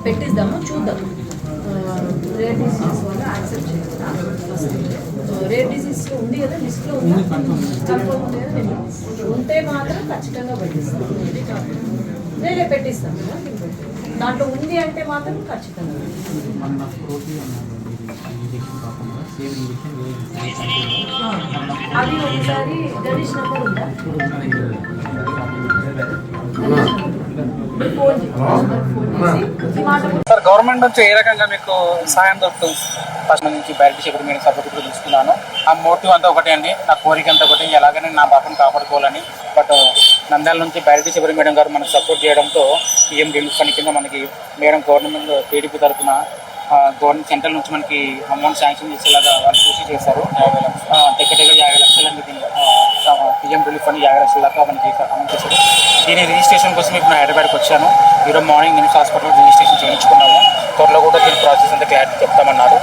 పెట్టిద్దాము, చూద్దాం. Rare diseases వల్ల accept చేయాలా? రేర్ డిసీజ్ ఉంది కదా, లిస్ట్లో ఉందా? కన్ఫర్మ్ ఉంది కదా? నేను ఉంటే మాత్రం ఖచ్చితంగా పెట్టిస్తాను. నేనే పెట్టిస్తాను కదా, దాంట్లో ఉంది అంటే మాత్రం ఖచ్చితంగా. అది ఒకసారి గణేష్ నెంబర్ ఉందా? సార్, గవర్నమెంట్ నుంచి ఏ రకంగా మీకు సాయం దొరుకుతుంది? ఫస్ట్ నుంచి బయట చెప్పి నేను సపోర్ట్ తీసుకున్నాను. ఆ మోటివ్ అంతా ఒకటే అండి, నా కోరిక అంతా ఒకటి, ఎలాగైనా నా పాపను కాపాడుకోవాలని. బట్ నంద్యాల నుంచి బయట చెప్పి మేడం గారు మనకు సపోర్ట్ చేయడంతో సీఎం రిలీఫ్ ఫండ్ కింద మనకి మేడం గవర్నమెంట్ టీడీపీ తరఫున గవర్నమెంట్ సెంట్రల్ నుంచి మనకి అమౌంట్ శాంక్షన్ చేసేలాగా వాళ్ళు కృషి చేశారు. దగ్గర 50 లక్షలండి పీఎం రిలీఫ్ ఫండ్ 50 లక్షల దాకా మనకి అమౌంట్ చేశారు. దీని రిజిస్ట్రేషన్ కోసం ఇప్పుడు నేను హైదరాబాద్కి వచ్చాను. ఈరోజు మార్నింగ్ నిమ్స్ హాస్పిటల్ రిజిస్ట్రేషన్ చేయించుకున్నాము. త్వరలో కూడా దీని ప్రాసెస్ అంతా క్లారిటీ చెప్తామన్నారు.